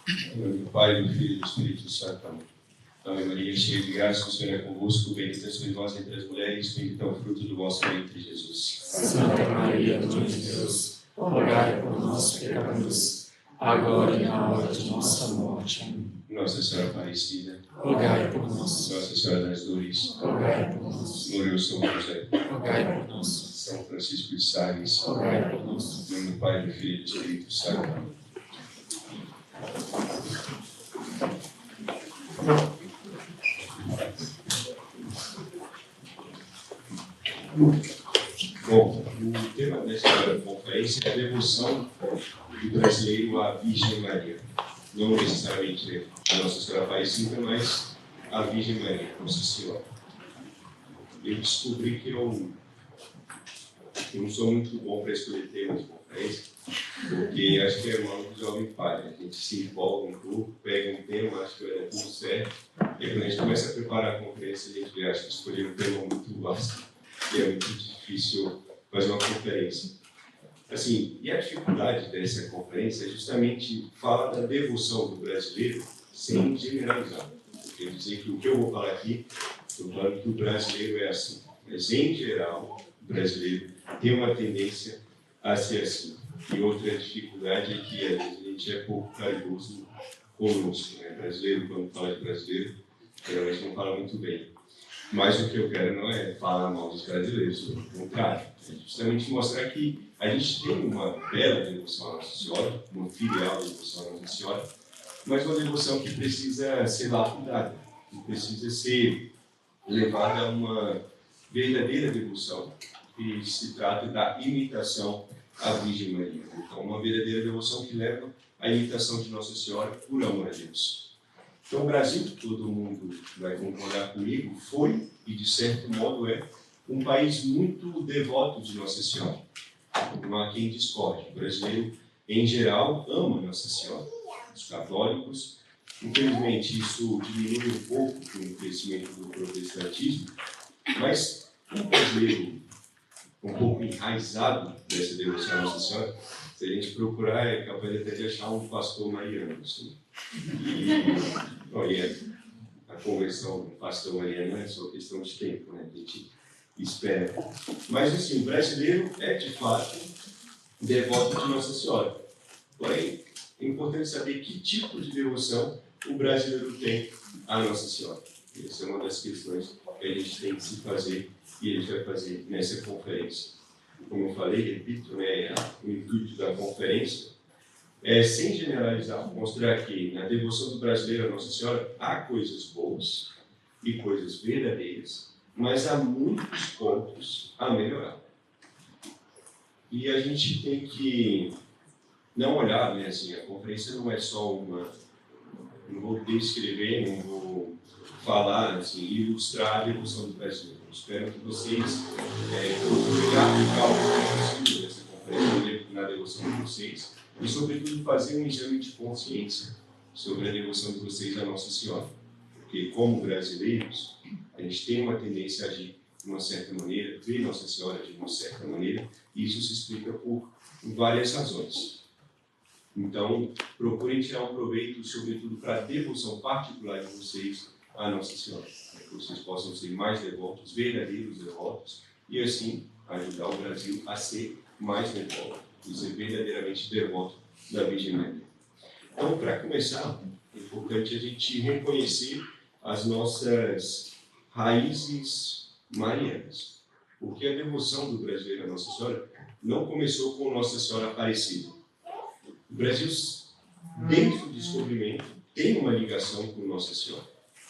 Em nome do Pai, do Filho e do Espírito Santo. Amém. Ave Maria, cheia de graça, o Senhor é convosco, bendita sois vós entre as mulheres, bendito é o fruto do vosso ventre, Jesus. Santa Maria, Mãe de Deus, rogai por nós, pecadores, agora e na hora de nossa morte. Amém. Nossa Senhora Aparecida, rogai por nós. Nossa Senhora das Dores, rogai por nós. glorioso São José, rogai por nós. São Francisco de Sales, rogai por nós. em nome do Pai, do Filho e do Espírito Santo. Amém. Bom, o tema desta conferência é a devoção do brasileiro à Virgem Maria. Não necessariamente a Nossa Senhora Aparecida, mas a Virgem Maria, Nossa Senhora. Eu descobri que eu não sou muito bom para escolher temas de conferência, porque acho que é mal do jovem pai. A gente se empolga um pouco, pega um tema, acho que vai dar tudo certo, e aí, quando a gente começa a preparar a conferência, a gente acha que escolher um tema muito vasto, e é muito difícil fazer uma conferência. Assim, e a dificuldade dessa conferência é justamente falar da devoção do brasileiro sem generalizar. Quer dizer que o que eu vou falar aqui, estou falando que o brasileiro é assim. Mas, em geral, o brasileiro tem uma tendência a ser assim. E outra dificuldade é que, às vezes, a gente é pouco caridoso conosco. Né? Brasileiro, quando fala de brasileiro, geralmente não fala muito bem. Mas o que eu quero não é falar mal dos brasileiros, pelo contrário. É justamente mostrar que a gente tem uma bela devoção à Nossa Senhora, uma filial devoção à Nossa Senhora, mas uma devoção que precisa ser lapidada, que precisa ser levada a uma verdadeira devoção, que se trata da imitação à Virgem Maria. Então, uma verdadeira devoção que leva à imitação de Nossa Senhora por amor a Deus. Então, o Brasil, todo mundo vai concordar comigo, foi, e de certo modo é, um país muito devoto de Nossa Senhora. Não há quem discorde. O brasileiro, em geral, ama Nossa Senhora. Os católicos, infelizmente, isso diminui um pouco com o crescimento do protestantismo, mas o brasileiro, um pouco enraizado dessa devoção à Nossa Senhora, se a gente procurar, é capaz até de achar um pastor mariano, assim. E a conversão do pastor mariano é só questão de tempo, né? A gente espera. Mas, assim, o brasileiro é, de fato, devoto de Nossa Senhora. Porém, é importante saber que tipo de devoção o brasileiro tem à Nossa Senhora. Essa é uma das questões que a gente tem que se fazer e a gente vai fazer nessa conferência. Como eu falei, repito, né, o intuito da conferência é, sem generalizar, mostrar que na devoção do brasileiro à Nossa Senhora há coisas boas e coisas verdadeiras, mas há muitos pontos a melhorar. E a gente tem que não olhar, né, assim, a conferência não é só uma... Não vou descrever, não vou falar, assim, ilustrar a devoção do brasileiro. Eu espero que vocês procurem aplicar o que é possível dessa conferência na devoção de vocês e, sobretudo, fazer um exame de consciência sobre a devoção de vocês à Nossa Senhora. Porque, como brasileiros, a gente tem uma tendência a agir de uma certa maneira, ver Nossa Senhora de uma certa maneira, e isso se explica por várias razões. Então, procurem tirar um proveito, sobretudo, para a devoção particular de vocês à Nossa Senhora. Para que vocês possam ser mais devotos, verdadeiros devotos, e assim ajudar o Brasil a ser mais devoto, e ser verdadeiramente devoto da Virgem Maria. Então, para começar, é importante a gente reconhecer as nossas raízes marianas. Porque a devoção do brasileiro à Nossa Senhora não começou com Nossa Senhora Aparecida. O Brasil, desde o descobrimento, tem uma ligação com Nossa Senhora.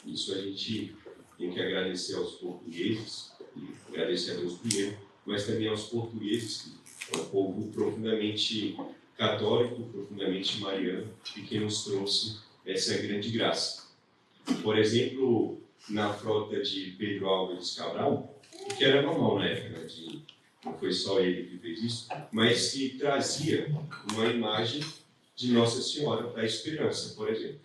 Isso a gente tem que agradecer aos portugueses, e agradecer a Deus primeiro, mas também aos portugueses, que é um povo profundamente católico, profundamente mariano, e que nos trouxe essa grande graça. Por exemplo, na frota de Pedro Álvares Cabral, que era normal na época, né, não foi só ele que fez isso, mas que trazia uma imagem de Nossa Senhora da Esperança, por exemplo.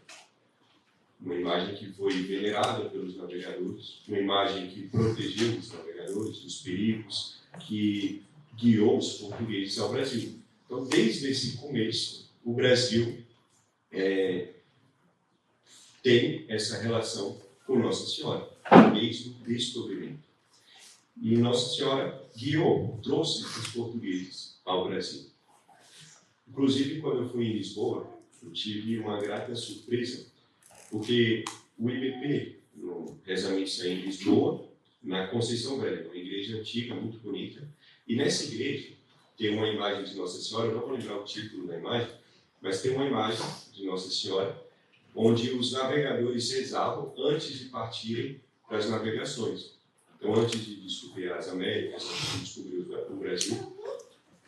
Uma imagem que foi venerada pelos navegadores, uma imagem que protegeu os navegadores dos perigos, que guiou os portugueses ao Brasil. Então, desde esse começo, o Brasil tem essa relação com Nossa Senhora, desde o descobrimento. E Nossa Senhora guiou, trouxe os portugueses ao Brasil. Inclusive, quando eu fui em Lisboa, eu tive uma grata surpresa, porque o IBP, no Reza a Missa em Lisboa, na Conceição Velha, uma igreja antiga, muito bonita, e nessa igreja tem uma imagem de Nossa Senhora, eu não vou lembrar o título da imagem, mas tem uma imagem de Nossa Senhora, onde os navegadores rezavam antes de partirem para as navegações. Então, antes de descobrir as Américas, antes de descobrir o Brasil,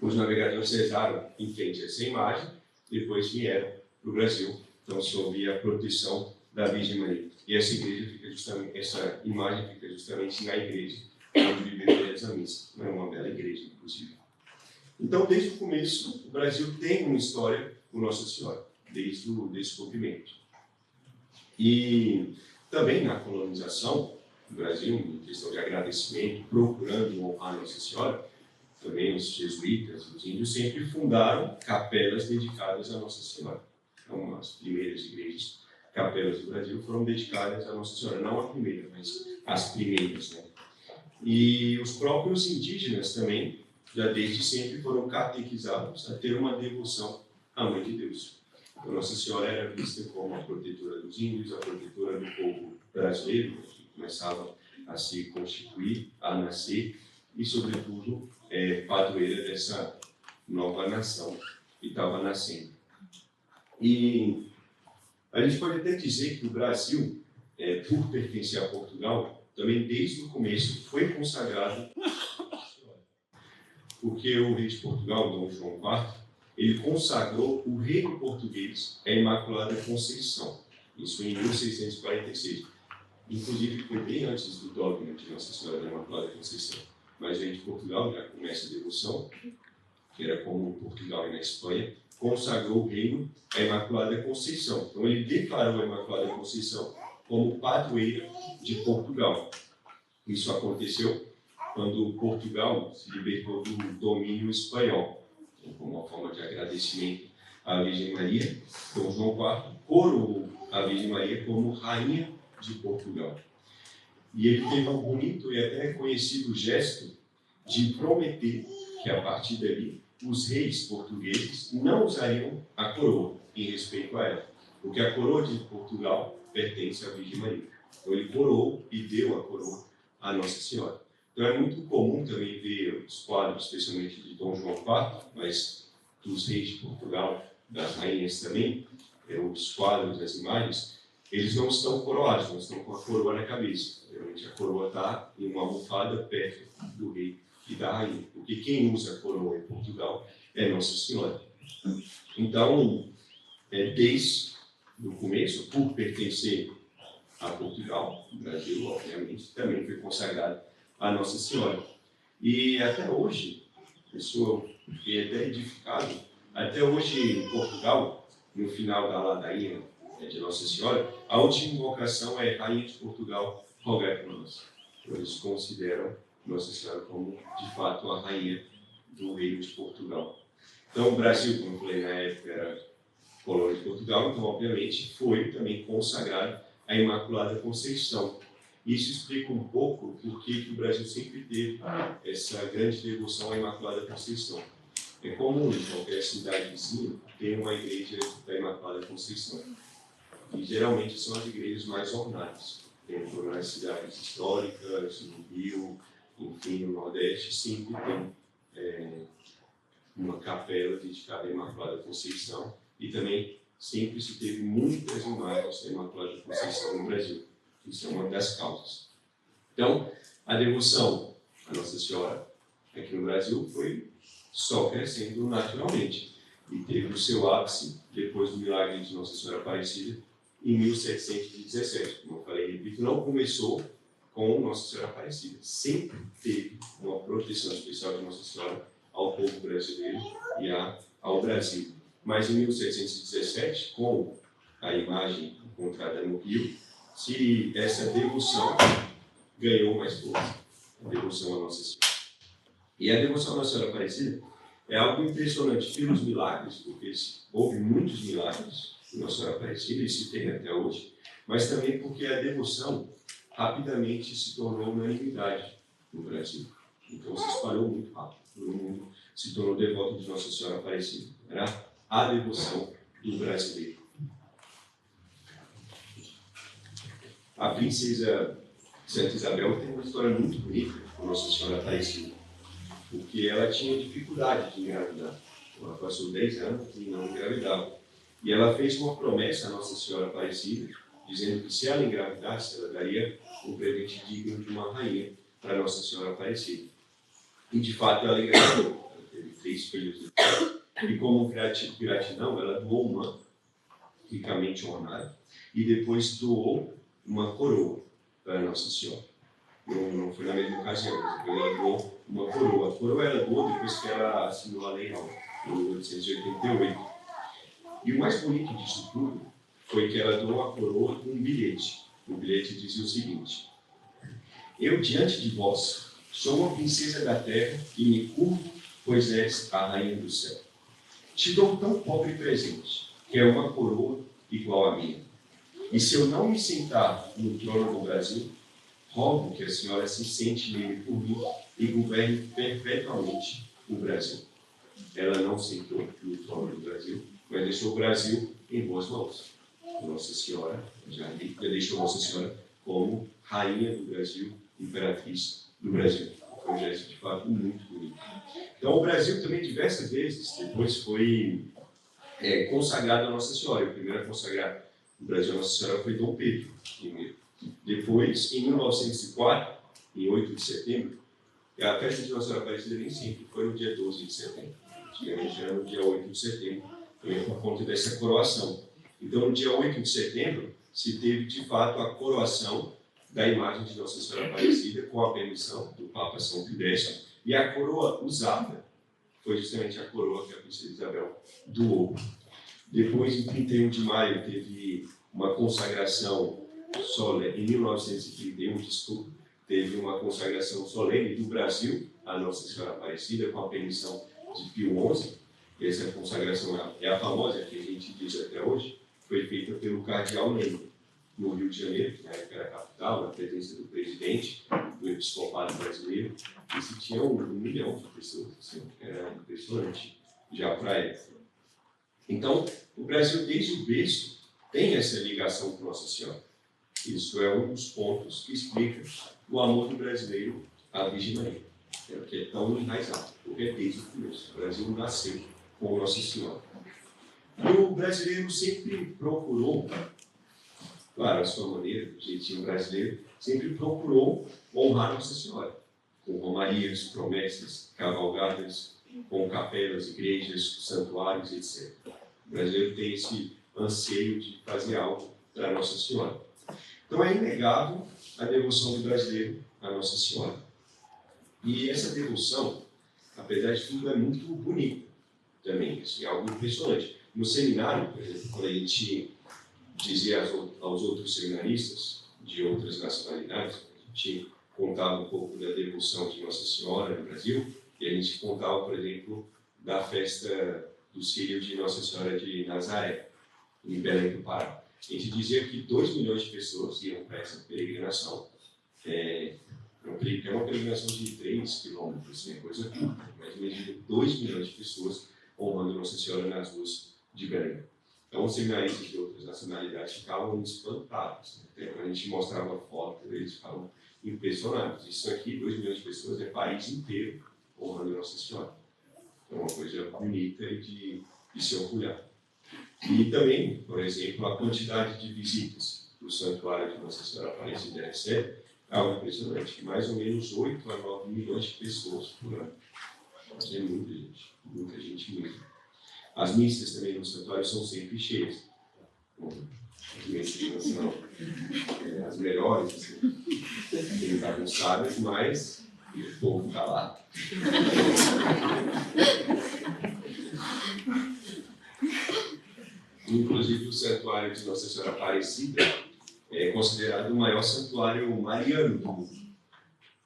os navegadores rezaram em frente a essa imagem, depois vieram para o Brasil, então sob a proteção da Virgem Maria. E essa igreja fica justamente, essa imagem fica justamente na igreja onde o IBP reza a missa. É uma bela igreja, inclusive. Então, desde o começo, o Brasil tem uma história com Nossa Senhora, desde o descobrimento. E também na colonização do Brasil, em questão de agradecimento, procurando honrar Nossa Senhora, também os jesuítas, os índios, sempre fundaram capelas dedicadas a Nossa Senhora. Então, as primeiras igrejas, capelas do Brasil, foram dedicadas a Nossa Senhora. Não a primeira, mas as primeiras, né? E os próprios indígenas também, já desde sempre, foram catequizados a ter uma devoção à Mãe de Deus. Então, Nossa Senhora era vista como a protetora dos índios, a protetora do povo brasileiro, que começava a se constituir, a nascer, e, sobretudo, padroeira dessa nova nação que estava nascendo. E a gente pode até dizer que o Brasil, por pertencer a Portugal, também desde o começo foi consagrado, porque o rei de Portugal, Dom João IV, ele consagrou o reino português à Imaculada Conceição, isso em 1646. Inclusive, foi bem antes do dogma de Nossa Senhora da Imaculada Conceição. Mas o rei de Portugal, já com essa devoção, que era comum em Portugal e na Espanha, consagrou o reino à Imaculada Conceição. Então, ele declarou a Imaculada Conceição como padroeira de Portugal. Isso aconteceu quando Portugal se libertou do domínio espanhol. Então, como uma forma de agradecimento à Virgem Maria, Dom João IV coroou a Virgem Maria como rainha de Portugal. E ele teve um bonito e até conhecido gesto de prometer que, a partir dali, os reis portugueses não usariam a coroa em respeito a ela, porque a coroa de Portugal pertence à Virgem Maria. Então ele coroou e deu a coroa à Nossa Senhora. Então é muito comum também ver os quadros, especialmente de Dom João IV, mas dos reis de Portugal, das rainhas também, os quadros, as imagens, eles não estão coroados, não estão com a coroa na cabeça. Geralmente a coroa está em uma almofada perto do rei e da rainha, porque quem usa a coroa em Portugal é Nossa Senhora. Então, desde o começo, por pertencer a Portugal, o Brasil, obviamente, também foi consagrado a Nossa Senhora. E até hoje, pessoa que é até edificado, até hoje em Portugal, no final da ladainha de Nossa Senhora, a última invocação é Rainha de Portugal, rogai por nós. Eles consideram Nossa Senhora como, de fato, a rainha do reino de Portugal. Então, o Brasil, como eu falei na época, era colônia de Portugal, então, obviamente, foi também consagrado à Imaculada Conceição. Isso explica um pouco por que o Brasil sempre teve essa grande devoção à Imaculada Conceição. É comum em qualquer cidade vizinha ter uma igreja da Imaculada Conceição. E geralmente são as igrejas mais ornadas. Dentro das cidades históricas, no Rio, enfim, no Nordeste, sempre tem uma capela dedicada à Imaculada Conceição. E também sempre se teve muitas imagens da Imaculada Conceição no Brasil. Isso é uma das causas. Então, a devoção à Nossa Senhora aqui no Brasil foi só crescendo naturalmente. E teve o seu ápice depois do milagre de Nossa Senhora Aparecida, em 1717. Como eu falei, repito, não começou com Nossa Senhora Aparecida. Sempre teve uma proteção especial de Nossa Senhora ao povo brasileiro e ao Brasil. Mas em 1717, com a imagem encontrada no Rio, se essa devoção ganhou mais força, a devoção à Nossa Senhora. E a devoção à Nossa Senhora Aparecida é algo impressionante pelos milagres, porque houve muitos milagres de Nossa Senhora Aparecida, e se tem até hoje, mas também porque a devoção rapidamente se tornou unanimidade no Brasil. Então se espalhou muito rápido. Todo mundo se tornou devoto de Nossa Senhora Aparecida. Era a devoção do brasileiro. A princesa Santa Isabel tem uma história muito bonita com Nossa Senhora Aparecida, porque ela tinha dificuldade de engravidar. Ela passou 10 anos e não engravidava. E ela fez uma promessa à Nossa Senhora Aparecida, dizendo que se ela engravidasse, ela daria um presente digno de uma rainha para Nossa Senhora Aparecida. E de fato ela engravidou. Ela teve 3 filhos. E como gratidão, ela doou um manto ricamente ornado e depois doou uma coroa para Nossa Senhora. Não foi na mesma ocasião, mas depois ela doou uma coroa. A coroa ela doou depois que ela assinou a Lei Áurea, em 1888. E o mais bonito disso tudo foi que ela doou a coroa com um bilhete. O bilhete dizia o seguinte: eu diante de vós sou uma princesa da terra e me curvo, pois és a rainha do céu. Te dou tão pobre presente, que é uma coroa igual à minha. E se eu não me sentar no trono do Brasil, rogo que a senhora se sente nele por mim e governe perpetuamente o Brasil. Ela não sentou no trono do Brasil, mas deixou o Brasil em boas mãos. Nossa Senhora já deixou Nossa Senhora como rainha do Brasil, imperatriz do Brasil. Foi um gesto de fato muito bonito. Então o Brasil também diversas vezes depois foi consagrado a Nossa Senhora. O primeiro a consagrar o Brasil a Nossa Senhora foi Dom Pedro I. Depois, em 1904, em 8 de setembro, a festa de Nossa Senhora Aparecida nem sempre foi no dia 12 de setembro. Antigamente era no dia 8 de setembro, também por conta dessa coroação. Então, no dia 8 de setembro, se teve de fato a coroação da imagem de Nossa Senhora Aparecida com a permissão do Papa São Pio X. E a coroa usada foi justamente a coroa que a princesa Isabel doou. Depois, em 31 de maio, teve uma consagração solene, em 1931, desculpa, teve uma consagração solene do Brasil a Nossa Senhora Aparecida com a permissão de Pio XI. Essa consagração é a famosa, que a gente diz até hoje, foi feita pelo cardeal Leme, no Rio de Janeiro, que na época era a capital, na presença do presidente do episcopado brasileiro, e se tinha 1 milhão de pessoas, assim, era impressionante já para a época. Então, o Brasil, desde o berço, tem essa ligação com Nossa Senhora. Isso é um dos pontos que explica o amor do brasileiro à Virgem Maria, que é tão enraizado, porque é desde o começo. O Brasil nasceu com Nossa Senhora. E o brasileiro sempre procurou, claro, a sua maneira, o jeitinho brasileiro, sempre procurou honrar Nossa Senhora, com romarias, promessas, cavalgadas, com capelas, igrejas, santuários, etc. O brasileiro tem esse anseio de fazer algo para Nossa Senhora. Então é inegável a devoção do brasileiro à Nossa Senhora. E essa devoção, apesar de tudo, é muito bonita também, assim, é algo impressionante. No seminário, por exemplo, quando a gente dizia aos outros seminaristas de outras nacionalidades, a gente contava um pouco da devoção de Nossa Senhora no Brasil, e a gente contava, por exemplo, da festa do Círio de Nossa Senhora de Nazaré, em Belém do Pará. A gente dizia que 2 milhões de pessoas iam para essa peregrinação. É uma peregrinação de 3 quilômetros, assim, é coisa curta, mas imagina 2 milhões de pessoas honrando Nossa Senhora nas ruas de Belém. Então, os seminaristas de outras nacionalidades ficavam espantados. Né? Quando a gente mostrava foto, eles ficavam impressionados. Isso aqui, 2 milhões de pessoas, é país inteiro honrando Nossa Senhora. É uma coisa bonita e de se orgulhar. E também, por exemplo, a quantidade de visitas do Santuário de Nossa Senhora Aparecida é algo impressionante. Mais ou menos 8 a 9 milhões de pessoas por ano. É muita gente mesmo. As missas também no santuário são sempre cheias. Bom, as missas não são as melhores, assim, tem bagunçadas, mas o povo está lá. Inclusive, o santuário de Nossa Senhora Aparecida é considerado o maior santuário mariano do mundo.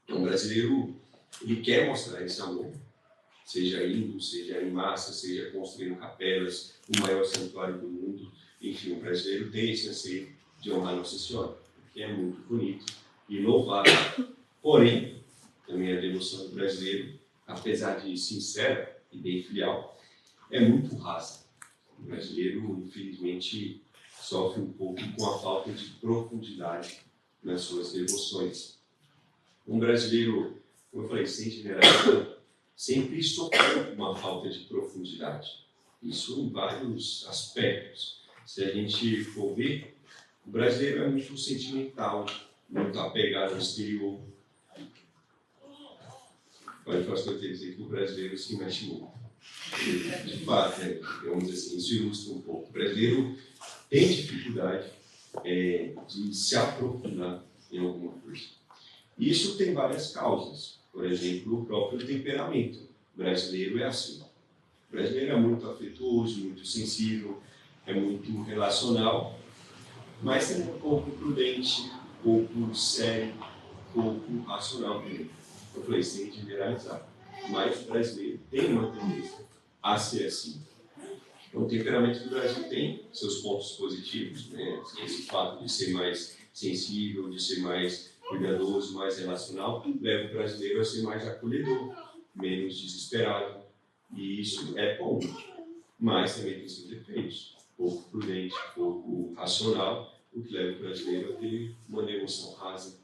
Então, o brasileiro ele quer mostrar esse amor, seja indo, seja em massa, seja construindo capelas, o maior santuário do mundo. Enfim, o brasileiro tem esse anseio de honrar Nossa Senhora, que é muito bonito e louvável. Porém, também a devoção do brasileiro, apesar de sincera e bem filial, é muito rasa. O brasileiro, infelizmente, sofre um pouco com a falta de profundidade nas suas devoções. Um brasileiro, como eu falei, sem generalidade, sempre sofreu com uma falta de profundidade. Isso em vários aspectos. Se a gente for ver, o brasileiro é muito sentimental, muito apegado ao exterior. Pode pastor ter dizer que o brasileiro se mexe muito. De fato, digamos assim, isso ilustra um pouco. O brasileiro tem dificuldade de se aprofundar em alguma coisa. Isso tem várias causas. Por exemplo, o próprio temperamento. O brasileiro é assim. O brasileiro é muito afetuoso, muito sensível, é muito relacional, mas é um pouco prudente, um pouco sério, um pouco racional também. Eu falei, sem generalizar. Mas o brasileiro tem uma tendência a ser assim. Então, o temperamento do Brasil tem seus pontos positivos, né? Esse fato de ser mais sensível, de ser mais cuidadoso, mais relacional, leva o brasileiro a ser mais acolhedor, menos desesperado. E isso é bom, mas também tem seus defeitos. Pouco prudente, pouco racional, o que leva o brasileiro a ter uma devoção rasa,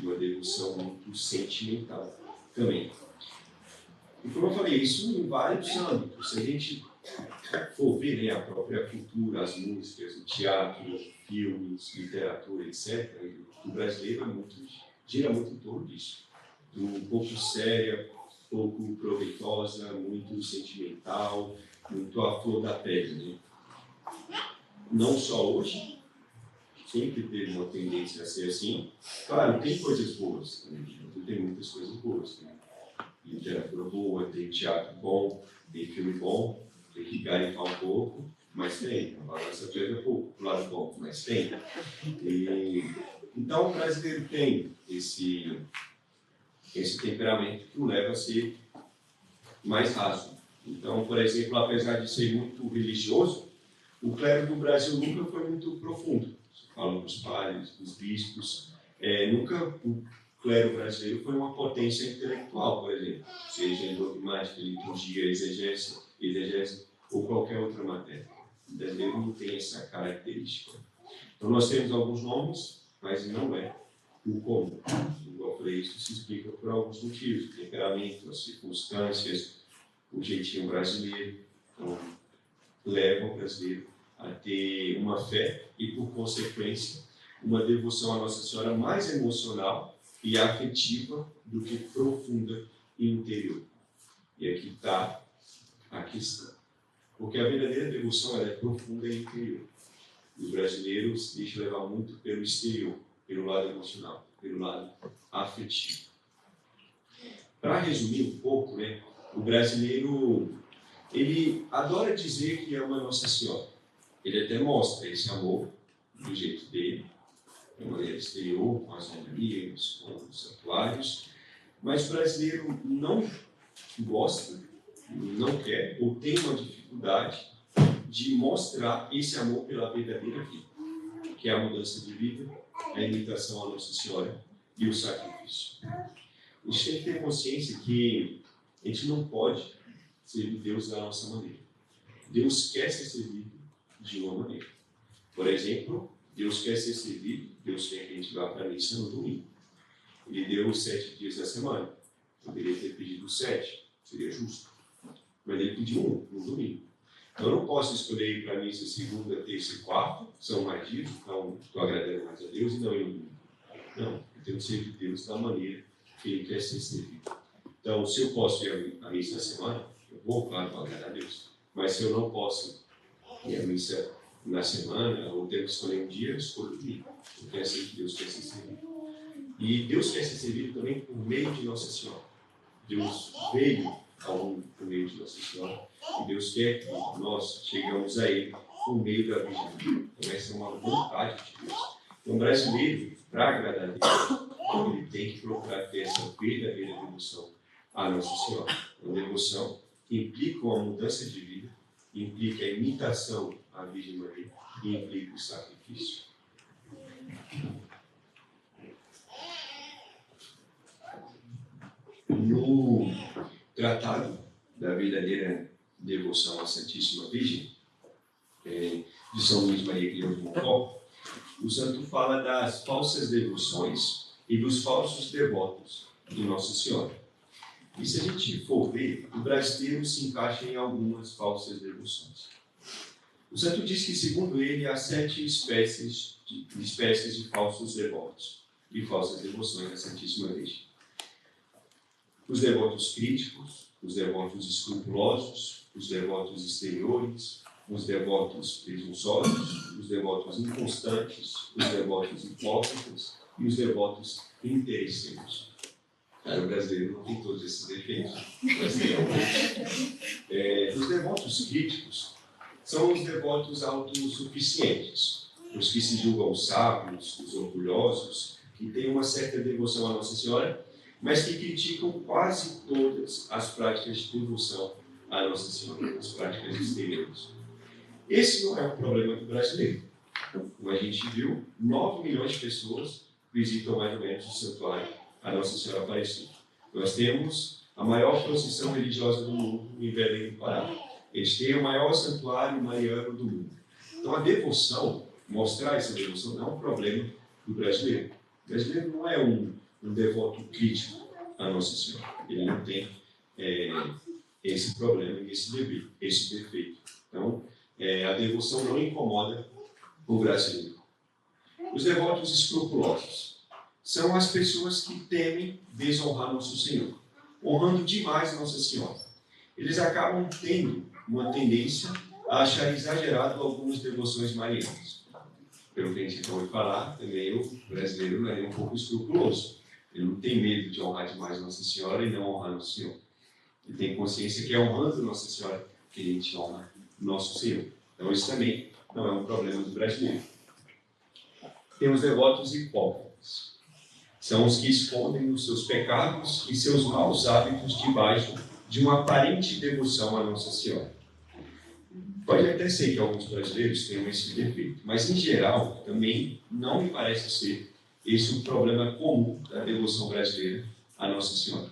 uma devoção muito sentimental também. E como eu falei, isso em vários âmbitos. Se a gente for ver, né, a própria cultura, as músicas, o teatro, filmes, literatura, etc., o brasileiro gira muito em torno disso. Um pouco séria, pouco proveitosa, muito sentimental, muito à flor da pele. Né? Não só hoje, sempre teve uma tendência a ser assim. Claro, tem coisas boas, né? Tem muitas coisas boas. Né? Literatura boa, tem teatro bom, tem filme bom, tem que garimpar um pouco, mas tem. A balança pesa pouco pro lado bom, mas tem. Então, o brasileiro tem esse temperamento que o leva a ser mais raso. Então, por exemplo, apesar de ser muito religioso, o clero do Brasil nunca foi muito profundo. Falam dos padres, dos bispos. Nunca o clero brasileiro foi uma potência intelectual, por exemplo, seja em dogmática, liturgia, exegese ou qualquer outra matéria. O brasileiro não tem essa característica. Então, nós temos alguns nomes, mas não é o comum. Igual eu falei, isso se explica por alguns motivos: o temperamento, as circunstâncias, o jeitinho brasileiro. Então, leva o brasileiro a ter uma fé e, por consequência, uma devoção à Nossa Senhora mais emocional e afetiva do que profunda e interior. E aqui está a questão. Porque a verdadeira devoção ela é profunda e interior. Os brasileiros se deixam levar muito pelo exterior, pelo lado emocional, pelo lado afetivo. Para resumir um pouco, né, o brasileiro ele adora dizer que ama Nossa Senhora. Ele até mostra esse amor do jeito dele, de maneira exterior, com as homilias, com os santuários, mas o brasileiro não gosta, não quer ou tem uma dificuldade de mostrar esse amor pela verdadeira vida, que é a mudança de vida, a imitação à Nossa Senhora e o sacrifício. A gente tem que ter consciência que a gente não pode servir Deus da nossa maneira. Deus quer ser servido de uma maneira. Por exemplo, Deus quer ser servido, Deus quer que a gente vá para a missa no domingo. Ele deu 7 dias da semana. Poderia ter pedido 7, seria justo. Mas ele pediu no domingo. Então, eu não posso escolher ir para a missa segunda, terça e quarta, são mais dias, então estou agradando mais a Deus e não ir no domingo. Não, eu tenho que servir Deus da maneira que Ele quer ser servido. Então, se eu posso ir à missa na semana, eu vou, claro, para agradar a Deus. Mas se eu não posso ir à missa na semana, ou tenho que escolher um dia, eu escolho o domingo. Porque é assim que Deus quer ser servido. E Deus quer ser servido também por meio de Nossa Senhora. Deus veio por meio de Nossa Senhora, e Deus quer que nós chegamos a Ele por meio da Virgem Maria. Então, essa é uma vontade de Deus. Então, o brasileiro, para agradar a Deus, ele tem que procurar ter essa verdadeira devoção à Nossa Senhora. Uma devoção que implica uma mudança de vida, implica a imitação à Virgem Maria e implica o sacrifício. No Tratado da Verdadeira Devoção à Santíssima Virgem, de São Luís Maria Grião de Montfort, o santo fala das falsas devoções e dos falsos devotos de Nossa Senhora. E se a gente for ver, o brasileiro se encaixa em algumas falsas devoções. O santo diz que, segundo ele, há 7 espécies de falsos devotos e falsas devoções à Santíssima Virgem. Os devotos críticos, os devotos escrupulosos, os devotos exteriores, os devotos presunçosos, os devotos inconstantes, os devotos hipócritas e os devotos interesseiros. O brasileiro não tem todos esses defeitos, mas tem alguns. Os devotos críticos são os devotos autossuficientes, os que se julgam sábios, os orgulhosos, que têm uma certa devoção à Nossa Senhora, mas que criticam quase todas as práticas de devoção à Nossa Senhora, as práticas exteriores. Esse não é um problema do brasileiro. Como a gente viu, 9 milhões de pessoas visitam mais ou menos o santuário a Nossa Senhora Aparecida. Nós temos a maior procissão religiosa do mundo em Belém do Pará. Eles têm o maior santuário mariano do mundo. Então a devoção, mostrar essa devoção, não é um problema do brasileiro. O brasileiro não é um devoto crítico à Nossa Senhora. Ele não tem esse problema, esse defeito. Então, a devoção não incomoda o brasileiro. Os devotos escrupulosos são as pessoas que temem desonrar Nosso Senhor, honrando demais Nossa Senhora. Eles acabam tendo uma tendência a achar exagerado algumas devoções marianas. Pelo que a gente acabou de falar, também o brasileiro é um pouco escrupuloso. Ele não tem medo de honrar demais Nossa Senhora e não honrar Nosso Senhor. Ele tem consciência que é honrando Nossa Senhora que a gente honra Nosso Senhor. Então isso também não é um problema do brasileiro. Tem os devotos hipócritas. São os que escondem os seus pecados e seus maus hábitos debaixo de uma aparente devoção à Nossa Senhora. Pode até ser que alguns brasileiros tenham esse defeito, mas em geral também não me parece ser esse um problema comum da devoção brasileira à Nossa Senhora.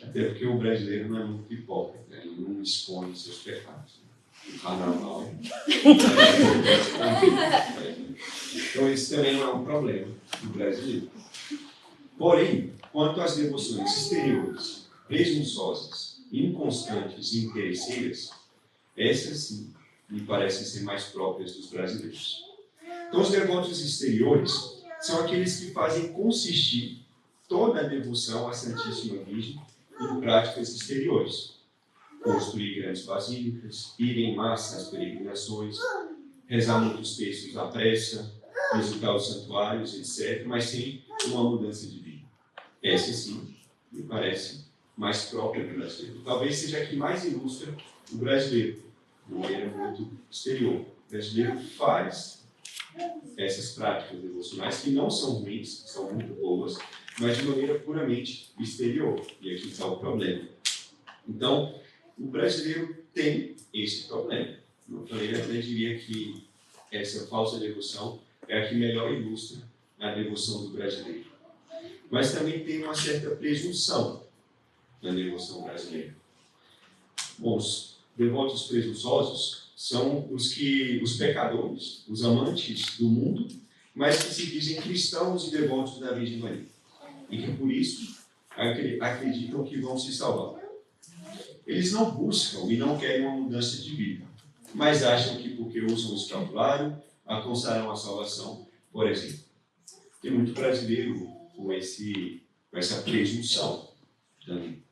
Até porque o brasileiro não é muito hipócrita, ele não esconde seus pecados. O carnaval. Então esse também não é um problema do brasileiro. Porém, quanto às devoções exteriores, presunçosas, inconstantes e interesseiras, essas sim me parecem ser mais próprias dos brasileiros. Então, os devotos exteriores são aqueles que fazem consistir toda a devoção à Santíssima Virgem em práticas exteriores. Construir grandes basílicas, ir em massa às peregrinações, rezar muitos textos à pressa, visitar os santuários, etc., mas sem uma mudança de vida. Essa sim me parece mais própria do brasileiro. Talvez seja a que mais ilustra o brasileiro, de maneira muito exterior. O brasileiro faz essas práticas devocionais que não são ruins, são muito boas, mas de maneira puramente exterior. E aqui está o problema. Então, o brasileiro tem esse problema. Eu até diria que essa falsa devoção é a que melhor ilustra a devoção do brasileiro. Mas também tem uma certa presunção na devoção brasileira. Bom, os devotos presunçosos são os pecadores, os amantes do mundo, mas que se dizem cristãos e devotos da Virgem Maria. E que por isso acreditam que vão se salvar. Eles não buscam e não querem uma mudança de vida, mas acham que porque usam o escapulário alcançarão a salvação, por exemplo. Tem muito brasileiro com essa presunção também,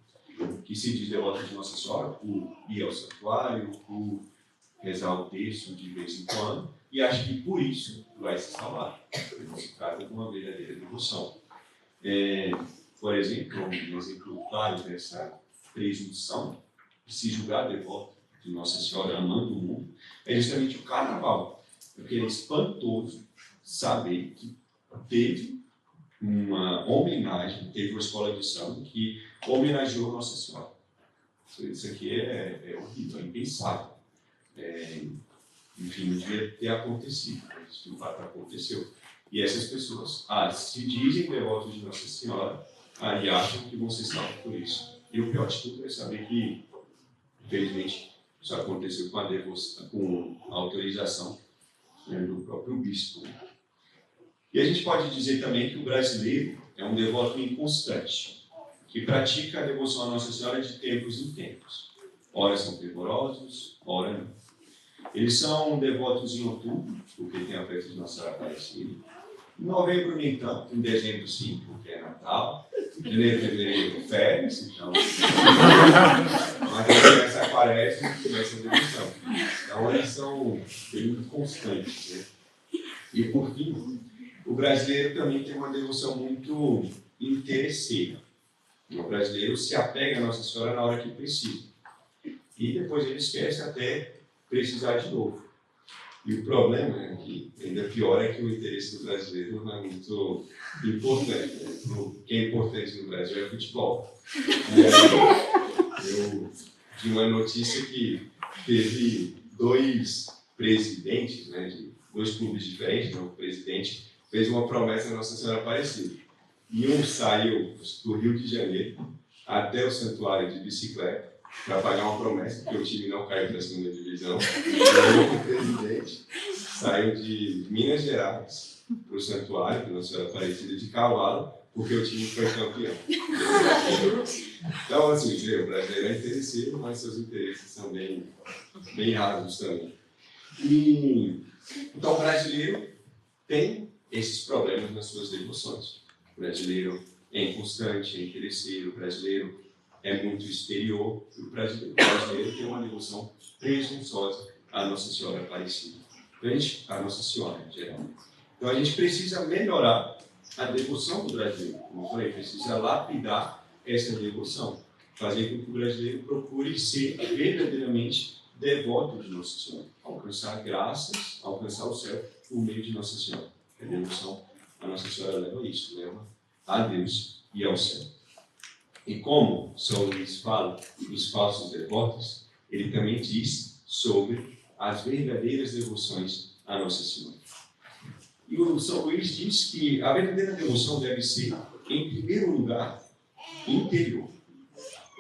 que se diz devoto de Nossa Senhora por ir ao santuário, por rezar o texto de vez em quando, e acha que por isso vai se salvar. Não se trata de uma verdadeira devoção. Por exemplo, um exemplo claro dessa presunção de se julgar devoto de Nossa Senhora amando o mundo é justamente o carnaval. Porque é espantoso saber que teve uma homenagem, teve uma escola de samba que homenageou Nossa Senhora. Isso aqui é horrível, é impensável. Enfim, não devia ter acontecido, mas de fato aconteceu. E essas pessoas se dizem devotos de Nossa Senhora, e acham que vão ser salvos por isso. E o pior de tudo é saber que, infelizmente, isso aconteceu com a devoção, com a autorização, né, do próprio bispo. E a gente pode dizer também que o brasileiro é um devoto inconstante, que pratica a devoção à Nossa Senhora de tempos em tempos. Ora são fervorosos, ora não. Eles são devotos em outubro, porque tem a festa de Nossa Senhora Aparecida. Em novembro, nem tanto. Em dezembro, sim, porque é Natal. Em janeiro, fevereiro, férias. Então, mas a criança aparece e começa a devoção. Então, eles são bem constantes, né? E, por fim, o brasileiro também tem uma devoção muito interesseira. O brasileiro se apega a Nossa Senhora na hora que precisa. E depois ele esquece até precisar de novo. E o problema, né, que ainda pior, é que o interesse do brasileiro não é muito importante. Né? O que é importante no Brasil é futebol. E aí, eu vi uma notícia que teve 2 presidentes, né, de 2 clubes diferentes, né, o presidente fez uma promessa à Nossa Senhora Aparecida. E um saiu do Rio de Janeiro até o santuário de bicicleta para pagar uma promessa, porque o time não caiu para a segunda divisão. E o presidente saiu de Minas Gerais para o santuário, de Nossa Senhora Aparecida, de cavalo, porque o time foi campeão. Então, assim, o brasileiro é interesseiro, mas seus interesses são bem rasos também. Então, o brasileiro tem esses problemas nas suas devoções. O brasileiro é inconstante, é interesseiro, o brasileiro é muito exterior, e o brasileiro tem uma devoção presunçosa à Nossa Senhora Aparecida. A Nossa Senhora, em geral. Então, a gente precisa melhorar a devoção do brasileiro. Como eu falei, precisa lapidar essa devoção, fazer com que o brasileiro procure ser verdadeiramente devoto de Nossa Senhora, alcançar graças, alcançar o céu por meio de Nossa Senhora. A devoção a Nossa Senhora leva isso, leva a Deus e ao céu. E como São Luís fala dos falsos devotos, ele também diz sobre as verdadeiras devoções a Nossa Senhora. E o São Luís diz que a verdadeira devoção deve ser, em primeiro lugar, interior.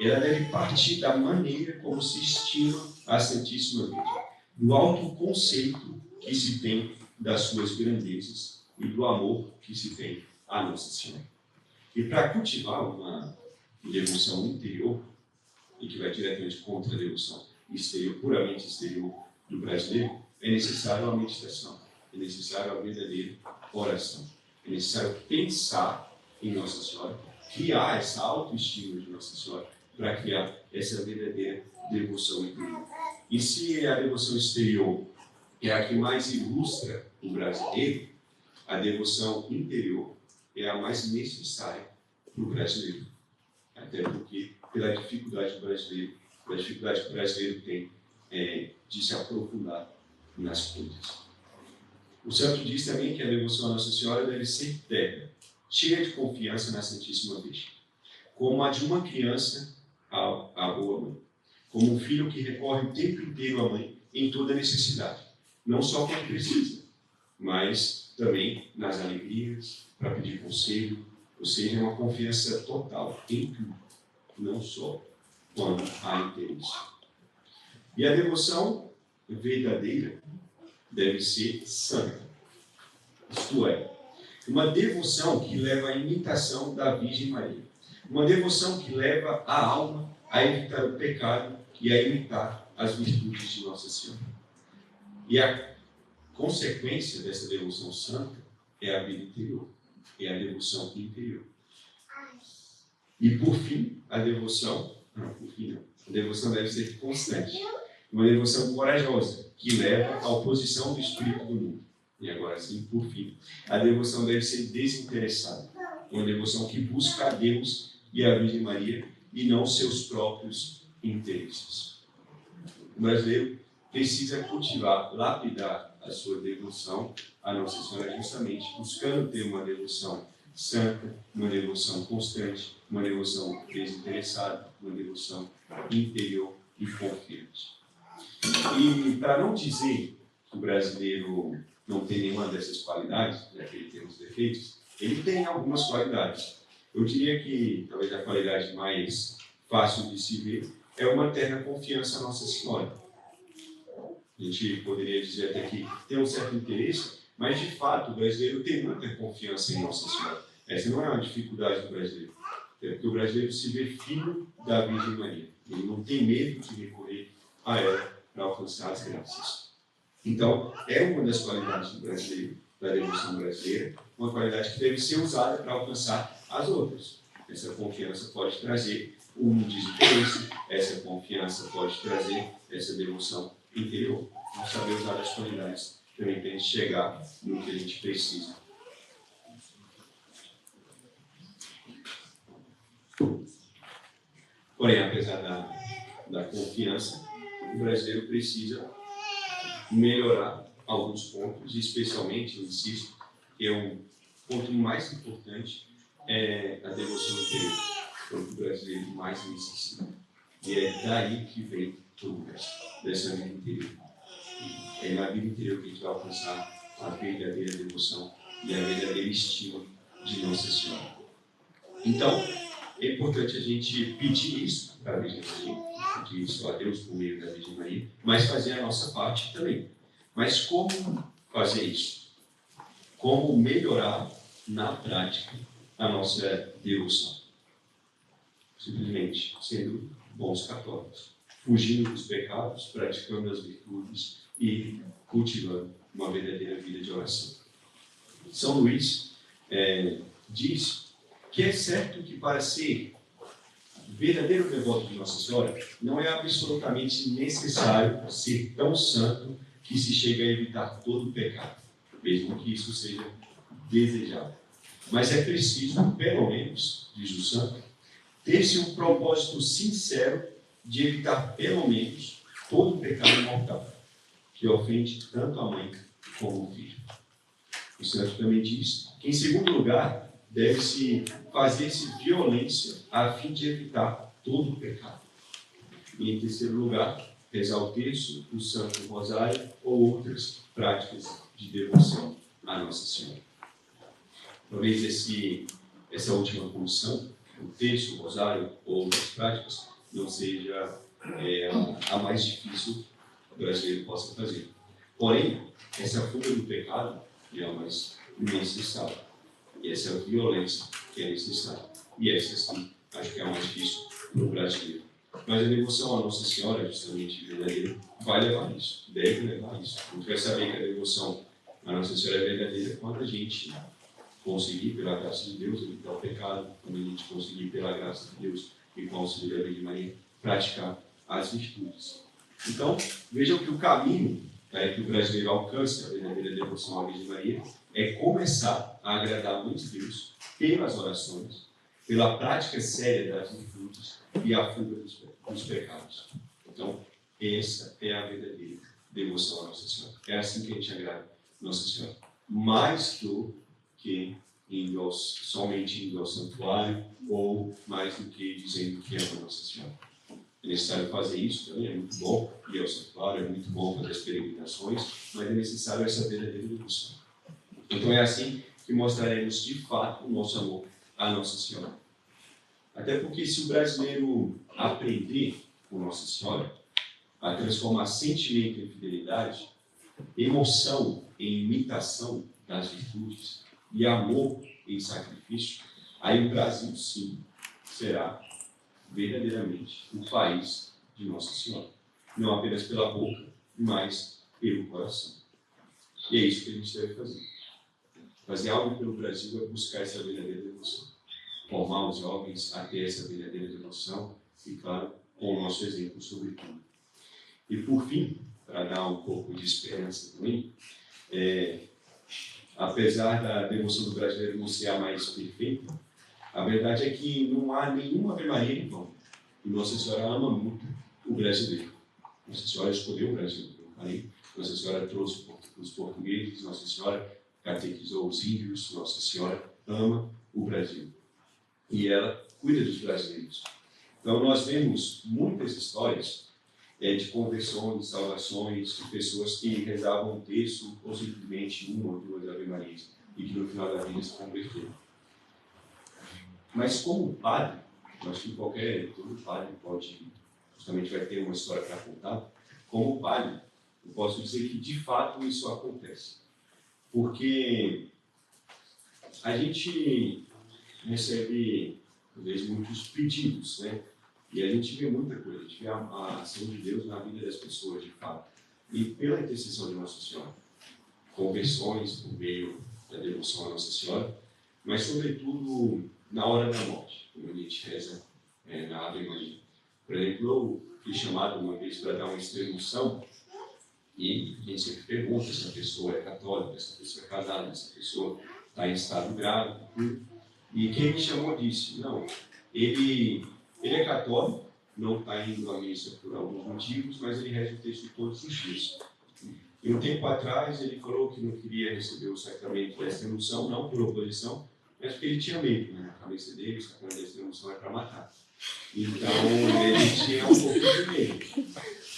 Ela deve partir da maneira como se estima a Santíssima Virgem, do alto conceito que se tem das suas grandezas e do amor que se tem a Nossa Senhora. E para cultivar uma devoção interior, e que vai diretamente contra a devoção exterior, puramente exterior do brasileiro, é necessário a meditação, é necessário a verdadeira oração, é necessário pensar em Nossa Senhora, criar essa autoestima de Nossa Senhora, para criar essa verdadeira devoção interior. E se a devoção exterior é a que mais ilustra o brasileiro, a devoção interior é a mais necessária para o brasileiro. Até porque, pela dificuldade que o brasileiro tem de se aprofundar nas coisas. O santo diz também que a devoção à Nossa Senhora deve ser terna, cheia de confiança na Santíssima Virgem, como a de uma criança à boa mãe, como um filho que recorre o tempo inteiro à mãe em toda necessidade, não só quando precisa, mas também nas alegrias, para pedir conselho, ou seja, é uma confiança total em tudo, não só quando há interesse. E a devoção verdadeira deve ser santa, isto é, uma devoção que leva à imitação da Virgem Maria, uma devoção que leva a alma a evitar o pecado e a imitar as virtudes de Nossa Senhora. E a consequência dessa devoção santa é a vida interior, é a devoção interior. E por fim, a devoção deve ser constante, uma devoção corajosa, que leva à oposição do espírito do mundo. E agora sim, por fim, a devoção deve ser desinteressada, uma devoção que busca a Deus e a Virgem Maria e não seus próprios interesses. O brasileiro precisa cultivar, lapidar a sua devoção à Nossa Senhora, justamente buscando ter uma devoção santa, uma devoção constante, uma devoção desinteressada, uma devoção interior e confiante. E para não dizer que o brasileiro não tem nenhuma dessas qualidades, já que ele tem os defeitos, ele tem algumas qualidades. Eu diria que talvez a qualidade mais fácil de se ver é uma terna confiança em Nossa Senhora. A gente poderia dizer até que tem um certo interesse, mas de fato o brasileiro tem muita confiança em Nossa Senhora. Essa não é uma dificuldade do brasileiro, é porque o brasileiro se vê filho da Virgem Maria. Ele não tem medo de recorrer a ela para alcançar as graças. Então, é uma das qualidades do brasileiro, da devoção brasileira, uma qualidade que deve ser usada para alcançar as outras. Essa confiança pode trazer um desinteresse, essa confiança pode trazer essa devoção interior. Nós saber usar as qualidades também para a gente chegar no que a gente precisa. Porém, apesar da confiança, o brasileiro precisa melhorar alguns pontos, especialmente, eu insisto, que é um ponto mais importante, é a devoção interior, que o brasileiro mais necessita. E é daí que vem todo o resto, dessa vida interior. É na vida interior que a gente vai alcançar a verdadeira devoção e a verdadeira estima de Nossa Senhora. Então, é importante a gente pedir isso para a Virgem Maria, pedir isso a Deus por meio da Virgem Maria, mas fazer a nossa parte também. Mas como fazer isso? Como melhorar na prática a nossa devoção? Simplesmente sendo bons católicos, fugindo dos pecados, praticando as virtudes e cultivando uma verdadeira vida de oração. São Luís diz que é certo que para ser verdadeiro devoto de Nossa Senhora, não é absolutamente necessário ser tão santo que se chegue a evitar todo o pecado, mesmo que isso seja desejado. Mas é preciso, pelo menos, diz o santo, ter-se um propósito sincero de evitar, pelo menos, todo o pecado mortal, que ofende tanto a mãe como o filho. O santo também diz que, em segundo lugar, deve-se fazer-se violência a fim de evitar todo o pecado. E, em terceiro lugar, rezar o terço, o Santo Rosário ou outras práticas de devoção à Nossa Senhora. Talvez essa última função, o terço, o rosário ou outras práticas, não seja a mais difícil que o brasileiro possa fazer. Porém, essa fuga do pecado é a mais necessária. E essa é a violência que é necessária. E essa, sim, acho que é a mais difícil para o brasileiro. Mas a devoção à Nossa Senhora, justamente verdadeira, vai levar isso, deve levar isso. A gente vai saber que a devoção à Nossa Senhora é verdadeira quando a gente conseguir, pela graça de Deus, evitar o pecado, quando a gente conseguir, pela graça de Deus e com o auxílio da Virgem Maria, praticar as virtudes. Então, vejam que o caminho que o brasileiro alcance a verdadeira devoção à Virgem Maria é começar a agradar muito Deus pelas orações, pela prática séria das virtudes e a fuga dos pecados. Então, essa é a verdadeira devoção à Nossa Senhora. É assim que a gente agrada Nossa Senhora. Mais do que somente indo ao santuário ou mais do que dizendo que ama Nossa Senhora. É necessário fazer isso também, é muito bom ir ao santuário, é muito bom fazer as peregrinações, mas é necessário essa verdadeira devoção. Então é assim que mostraremos de fato o nosso amor à Nossa Senhora. Até porque se o brasileiro aprender com Nossa Senhora a transformar sentimento em fidelidade, emoção em imitação das virtudes e amor em sacrifício, aí o Brasil sim será verdadeiramente o país de Nossa Senhora. Não apenas pela boca, mas pelo coração. E é isso que a gente deve fazer. Fazer algo pelo Brasil é buscar essa verdadeira devoção. Formar os jovens a ter essa verdadeira devoção e, claro, com o nosso exemplo sobretudo. E por fim, para dar um pouco de esperança também, apesar da devoção do brasileiro não ser a mais perfeita, a verdade é que não há nenhuma Ave Maria em vão. E Nossa Senhora ama muito o brasileiro. Nossa Senhora escolheu o Brasil, como eu falei. Nossa Senhora trouxe os portugueses, Nossa Senhora catequizou os índios, Nossa Senhora ama o Brasil. E ela cuida dos brasileiros. Então nós vemos muitas histórias de conversões, salvações, de pessoas que rezavam um terço ou simplesmente uma ou duas Ave Marias e que no final da vida se converteram. Mas como padre, eu acho que todo padre justamente vai ter uma história para contar. Como padre, eu posso dizer que de fato isso acontece. Porque a gente recebe, às vezes, muitos pedidos, né? E a gente vê muita coisa, a gente vê a ação de Deus na vida das pessoas, de fato. E pela intercessão de Nossa Senhora, conversões por meio da devoção a Nossa Senhora, mas, sobretudo, na hora da morte, como a gente reza na Ave Maria. Por exemplo, eu fui chamado uma vez para dar uma extrema-unção e a gente sempre pergunta se a pessoa é católica, se a pessoa é casada, se a pessoa está em estado grave, tudo. E quem me chamou disse, não, ele é católico, não está indo à missa por alguns motivos, mas ele reza o texto todos os dias. E um tempo atrás ele falou que não queria receber o sacramento da extrema-unção, não por oposição, mas porque ele tinha medo, né? Na cabeça dele, o sacramento da extrema-unção é para matar. Então ele tinha um pouco de medo.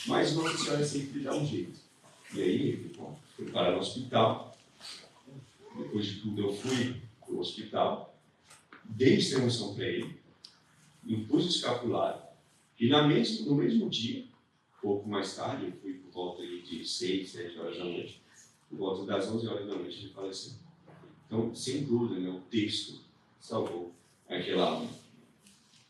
Mas Nossa Senhora sempre dá um jeito. E aí, bom, fui parar no hospital. Depois de tudo eu fui para o hospital, dei extrema-unção para ele, impus o escapulário, e no mesmo dia, pouco mais tarde, eu fui por volta de 6, 7 horas da noite, por volta das 11 horas da noite ele faleceu. Então, sem dúvida, né, o texto salvou aquela alma.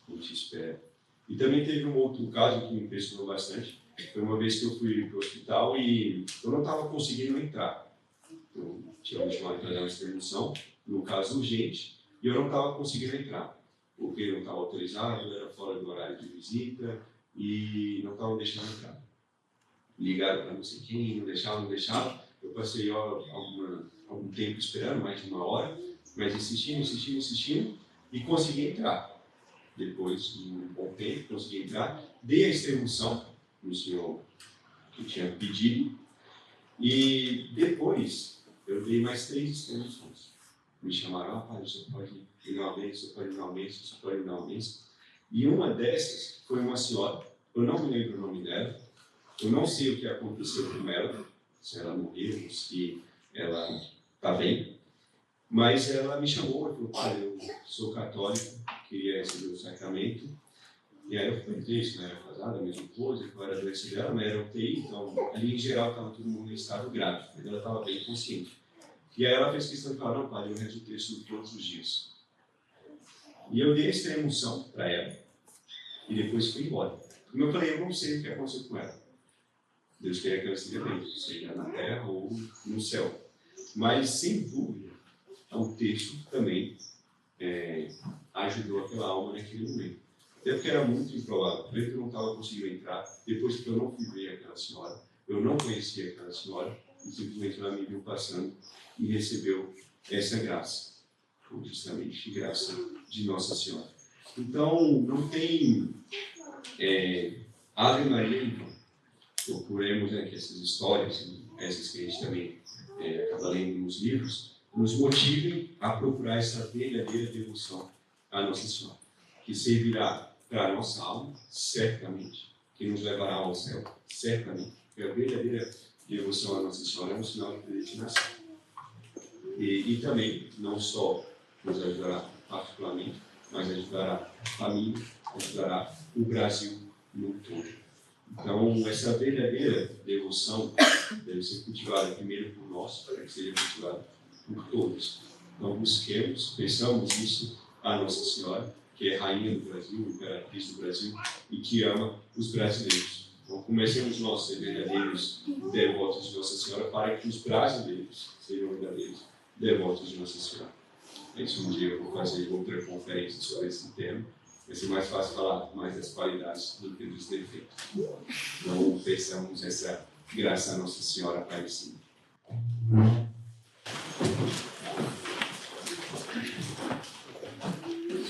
A gente espera. E também teve um outro caso que me impressionou bastante. Foi uma vez que eu fui para o hospital e eu não estava conseguindo entrar. Eu tinha me chamado para dar uma extrema-unção, no caso urgente, e eu não estava conseguindo entrar, porque eu não estava autorizado, era fora do horário de visita e não estavam deixando entrar. Ligaram para não sei quem, não deixavam. Eu passei algum tempo esperando, mais de 1 hora, mas insistindo, e consegui entrar. Depois de um bom tempo, consegui entrar, dei a extrema-unção no senhor que tinha pedido, e depois eu dei mais 3 extrema-unções. Me chamaram, padre, o senhor pode ir na audiência, o senhor pode ir na audiência, o senhor pode ir na audiência. E uma dessas foi uma senhora, eu não me lembro o nome dela, eu não sei o que aconteceu com ela, se ela morreu, se ela está bem, mas ela me chamou e falou, padre, eu sou católico, queria receber o sacramento. E aí eu perguntei se não era casada, a mesma coisa, qual era a doença dela, mas era UTI, então ali em geral estava todo mundo em estado grave, mas ela estava bem consciente. E aí ela fez questão de falar, não, padre, eu rezo o texto todos os dias. E eu dei a extrema-unção para ela, e depois fui embora. Como eu falei, eu não sei o que aconteceu com ela. Deus queria que ela esteja bem, seja na terra ou no céu. Mas, sem dúvida, o texto também ajudou aquela alma naquele momento. Até porque era muito improvável. Primeiro que eu não estava conseguindo entrar, depois que eu não fui ver aquela senhora, eu não conhecia aquela senhora, e simplesmente ela me viu passando e recebeu essa graça, justamente graça de Nossa Senhora. Então, não tem Ave Maria, então. Procuremos que essas histórias, essas que a gente também acaba lendo nos livros, nos motivem a procurar essa verdadeira devoção à Nossa Senhora, que servirá para a nossa alma, certamente, que nos levará ao céu, certamente, porque a verdadeira devoção à Nossa Senhora é um sinal de predestinação. E também, não só nos ajudará particularmente, mas ajudará a família, ajudará o Brasil no todo. Então, essa verdadeira devoção deve ser cultivada primeiro por nós, para que seja cultivada por todos. Então, busquemos, peçamos isso à Nossa Senhora, que é Rainha do Brasil, Imperatriz do Brasil, e que ama os brasileiros. Então, comecemos nós a ser verdadeiros devotos de Nossa Senhora, para que os brasileiros sejam verdadeiros devotos de Nossa Senhora. Isso um dia eu vou fazer outra conferência sobre esse tema. Vai ser mais fácil falar mais das qualidades do que dos defeitos. Então, peçamos essa graça à Nossa Senhora Aparecida.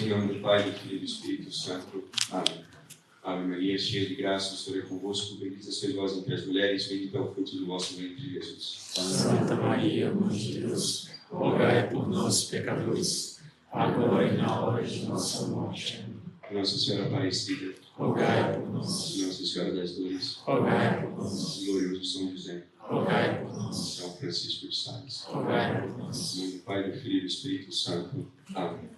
Em nome do Pai, do Filho e do Espírito Santo. Amém. Ave Maria, cheia de graça, o Senhor é convosco. Bendita sois vós entre as mulheres, bendito é o fruto do vosso ventre, Jesus. Santa Maria, Mãe de Deus, rogai por nós, pecadores, agora e na hora de nossa morte. Nossa Senhora Aparecida, rogai por nós. Nossa Senhora das Dores, rogai por nós. Glorioso São José, rogai por nós. São Francisco de Sales. rogai por nós. Em nome do Pai, do Filho e do Espírito Santo. Amém.